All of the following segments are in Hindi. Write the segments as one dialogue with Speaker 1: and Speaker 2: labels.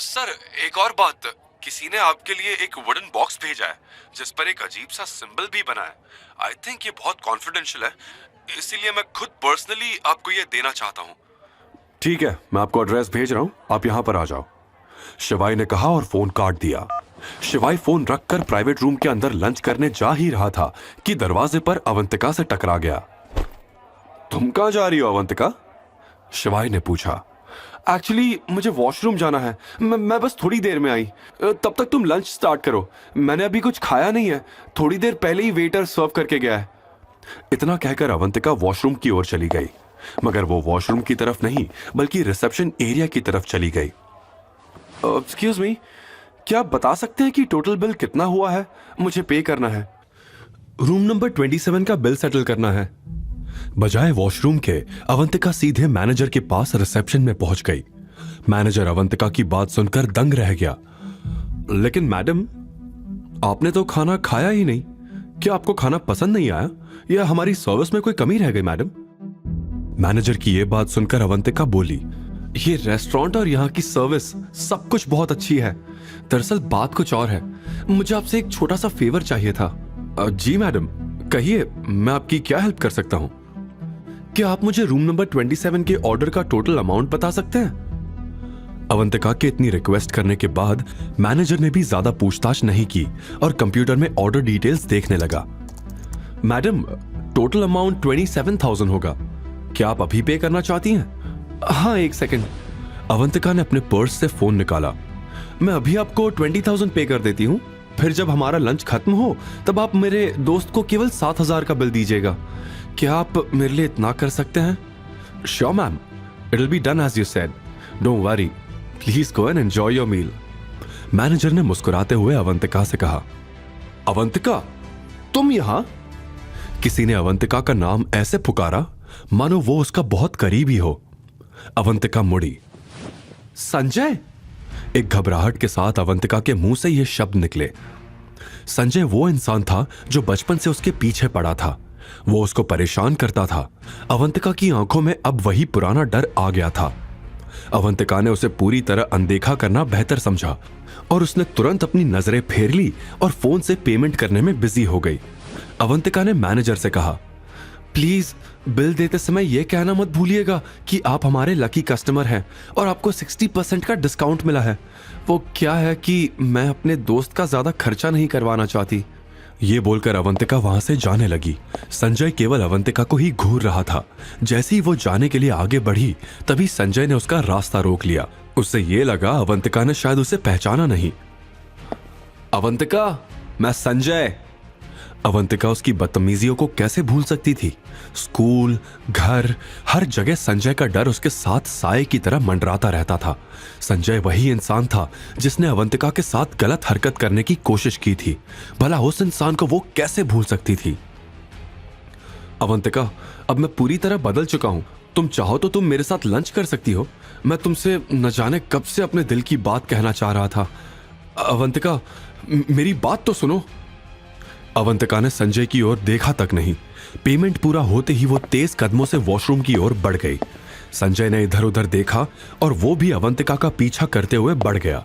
Speaker 1: सर, एक और बात, किसी ने आपके लिए एक वुडन बॉक्स भेजा है जिस पर एक अजीब सा सिंबल भी बना है। आई थिंक ये बहुत कॉन्फिडेंशियल है, इसीलिए मैं खुद पर्सनली आपको ये देना चाहता हूँ।
Speaker 2: ठीक है, मैं आपको एड्रेस भेज रहा हूं, आप यहां पर आ जाओ, शिवाई ने कहा और फोन काट दिया। शिवाई फोन रखकर प्राइवेट रूम के अंदर लंच करने जा ही रहा था कि दरवाजे पर अवंतिका से टकरा गया। तुम कहां जा रही हो अवंतिका? शिवाई ने पूछा। एक्चुअली मुझे वॉशरूम जाना है, मैं बस थोड़ी देर में आई। तब तक तुम लंच स्टार्ट करो, मैंने अभी कुछ खाया नहीं है, थोड़ी देर पहले ही वेटर सर्व करके गया है। इतना कहकर अवंतिका वॉशरूम की ओर चली गई, मगर वो वॉशरूम की तरफ नहीं बल्कि रिसेप्शन एरिया की तरफ चली गई। एक्सक्यूज मी, क्या आप बता सकते हैं कि टोटल बिल कितना हुआ है? मुझे पे करना है। रूम नंबर 27 का बिल सेटल करना है। बजाय वॉशरूम के अवंतिका सीधे मैनेजर के पास रिसेप्शन में पहुंच गई। मैनेजर अवंतिका की बात सुनकर दंग रह गया। लेकिन मैडम, आपने तो खाना खाया ही नहीं, क्या आपको खाना पसंद नहीं आया या हमारी सर्विस में कोई कमी रह गई मैडम? मैनेजर की यह बात सुनकर अवंतिका बोली, ये रेस्टोरेंट और यहाँ की सर्विस सब कुछ बहुत अच्छी है। दरअसल बात कुछ और है, मुझे आपसे एक छोटा सा फेवर चाहिए था। जी मैडम, कहिए, मैं आपकी क्या हेल्प कर सकता हूँ? क्या आप मुझे रूम नंबर 27 के ऑर्डर का टोटल अमाउंट बता सकते हैं? अवंतिका के इतनी रिक्वेस्ट करने के बाद मैनेजर ने भी ज्यादा पूछताछ नहीं की और कंप्यूटर में ऑर्डर डिटेल्स देखने लगा। मैडम, टोटल अमाउंट 27,000 होगा, क्या आप अभी पे करना चाहती हैं? हाँ, एक सेकंड। अवंतिका ने अपने पर्स से फोन निकाला। मैं अभी आपको 20,000 पे कर देती हूँ, फिर जब हमारा लंच खत्म हो तब आप मेरे दोस्त को केवल 7,000 का बिल दीजिएगा। क्या आप मेरे लिए इतना कर सकते हैं? Sure ma'am, it will be done as you said, don't worry, please go and enjoy your meal. Manager ने मुस्कुराते हुए अवंतिका से कहा। अवंतिका, तुम यहां? किसी ने अवंतिका का नाम ऐसे पुकारा मानो वो उसका बहुत करीबी हो। अवंतिका मुड़ी। संजय? एक घबराहट के साथ अवंतिका के मुंह से ये शब्द निकले। संजय वो इंसान था जो बचपन से उसके पीछे पड़ा था, वो उसको परेशान करता था। अवंतिका की आंखों में अब वही पुराना डर आ गया था। अवंतिका ने उसे पूरी तरह अनदेखा करना बेहतर समझा और उसने तुरंत अपनी नजरें फेर ली और फोन से पेमेंट करने में बिजी हो गई। अवंतिका ने मैनेजर से कहा, प्लीज बिल देते समय यह कहना मत भूलिएगा कि आप हमारे लकी कस्टमर हैं और आपको 60% का डिस्काउंट मिला है। वो क्या है कि मैं अपने दोस्त का ज्यादा खर्चा नहीं करवाना चाहती। ये बोलकर अवंतिका वहां से जाने लगी। संजय केवल अवंतिका को ही घूर रहा था। जैसे ही वो जाने के लिए आगे बढ़ी तभी संजय ने उसका रास्ता रोक लिया। उससे ये लगा अवंतिका ने शायद उसे पहचाना नहीं। अवंतिका, मैं संजय। अवंतिका उसकी बदतमीजियों को कैसे भूल सकती थी? स्कूल, घर, हर जगह संजय का डर उसके साथ साए की तरह मंडराता रहता था। संजय वही इंसान था जिसने अवंतिका के साथ गलत हरकत करने की कोशिश की थी। भला उस इंसान को वो कैसे भूल सकती थी? अवंतिका, अब मैं पूरी तरह बदल चुका हूं। तुम चाहो तो तुम मेरे साथ लंच कर सकती हो। मैं तुमसे न जाने कब से अपने दिल की बात कहना चाह रहा था। अवंतिका, मेरी बात तो सुनो। अवंतिका ने संजय की ओर देखा तक नहीं। पेमेंट पूरा होते ही वो तेज कदमों से वॉशरूम की ओर बढ़ गई। संजय ने इधर उधर देखा और वो भी अवंतिका का पीछा करते हुए बढ़ गया।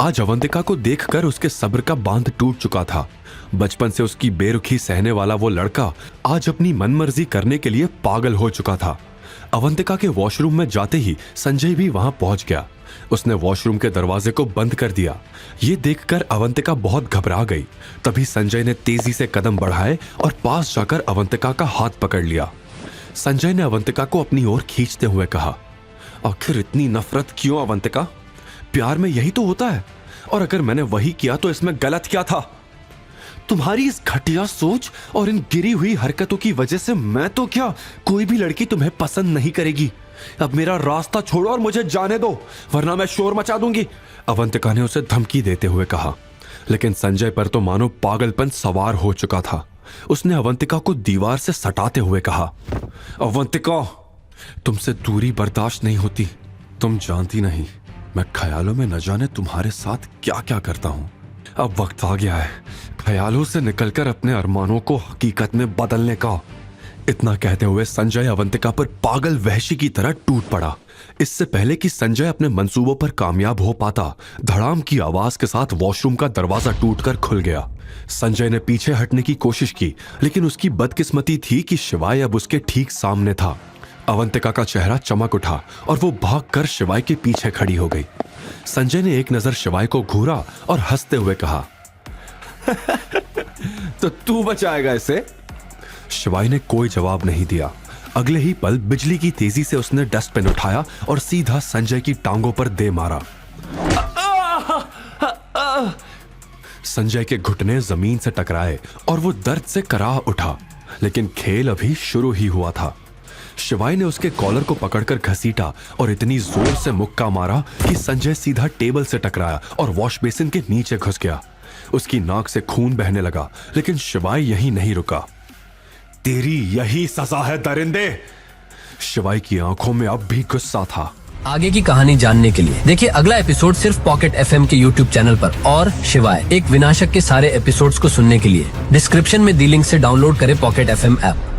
Speaker 2: आज अवंतिका को देखकर उसके सब्र का बांध टूट चुका था। बचपन से उसकी बेरुखी सहने वाला वो लड़का आज अपनी मनमर्जी करने के लिए पागल हो चुका था। अवंतिका के वॉशरूम में जाते ही संजय भी वहां पहुंच गया। उसने वॉशरूम के दरवाजे को बंद कर दिया। ये देखकर अवंतिका बहुत घबरा गई। तभी संजय ने तेजी से कदम बढ़ाए और पास जाकर अवंतिका का हाथ पकड़ लिया। संजय ने अवंतिका को अपनी ओर खींचते हुए कहा, आखिर इतनी नफरत क्यों अवंतिका? प्यार में यही तो होता है, और अगर मैंने वही किया तो इसमें गलत क्या था? तुम्हारी इस घटिया सोच और इन गिरी हुई हरकतों की वजह से मैं तो क्या, कोई भी लड़की तुम्हें पसंद नहीं करेगी। अब मेरा रास्ता छोड़ो और मुझे जाने दो, वरना मैं शोर मचा दूंगी। अवंतिका ने उसे धमकी देते हुए कहा। लेकिन संजय पर तो मानो पागलपन सवार हो चुका था। उसने अवंतिका को दीवार से सटाते हुए कहा, अवंतिका, तुमसे दूरी बर्दाश्त नहीं होती। तुम जानती नहीं मैं ख्यालों में न जाने तुम्हारे साथ क्या क्या करता हूं। अब वक्त आ गया है ख्यालों से निकलकर अपने अरमानों को हकीकत में बदलने का। इतना कहते हुए संजय अवंतिका पर पागल वहशी की तरह टूट पड़ा। इससे पहले कि संजय अपने मंसूबों पर कामयाब हो पाता, धड़ाम की आवाज के साथ वॉशरूम का दरवाजा टूटकर खुल गया। संजय ने पीछे हटने की कोशिश की, लेकिन उसकी बदकिस्मती थी कि शिवाय अब उसके ठीक सामने था। अवंतिका का चेहरा चमक उठा और वो भागकर शिवाय के पीछे खड़ी हो गई। संजय ने एक नजर शिवाय को घूरा और हंसते हुए कहा, तो तू बचाएगा इसे? शिवाय ने कोई जवाब नहीं दिया। अगले ही पल बिजली की तेजी से उसने डस्टबिन उठाया और सीधा संजय की टांगों पर दे मारा। संजय के घुटने जमीन से टकराए और वो दर्द से कराह उठा, लेकिन खेल अभी शुरू ही हुआ था। शिवाय ने उसके कॉलर को पकड़कर घसीटा और इतनी जोर से मुक्का मारा कि संजय सीधा टेबल से टकराया और वॉश बेसिन के नीचे घुस गया। उसकी नाक से खून बहने लगा, लेकिन शिवाय यहीं नहीं रुका। तेरी यही सजा है दरिंदे। शिवाय की आंखों में अब भी गुस्सा था।
Speaker 3: आगे की कहानी जानने के लिए देखिए अगला एपिसोड सिर्फ पॉकेट FM के YouTube चैनल पर। और शिवाय एक विनाशक के सारे एपिसोड्स को सुनने के लिए डिस्क्रिप्शन में दी लिंक से डाउनलोड करें पॉकेट FM ऐप।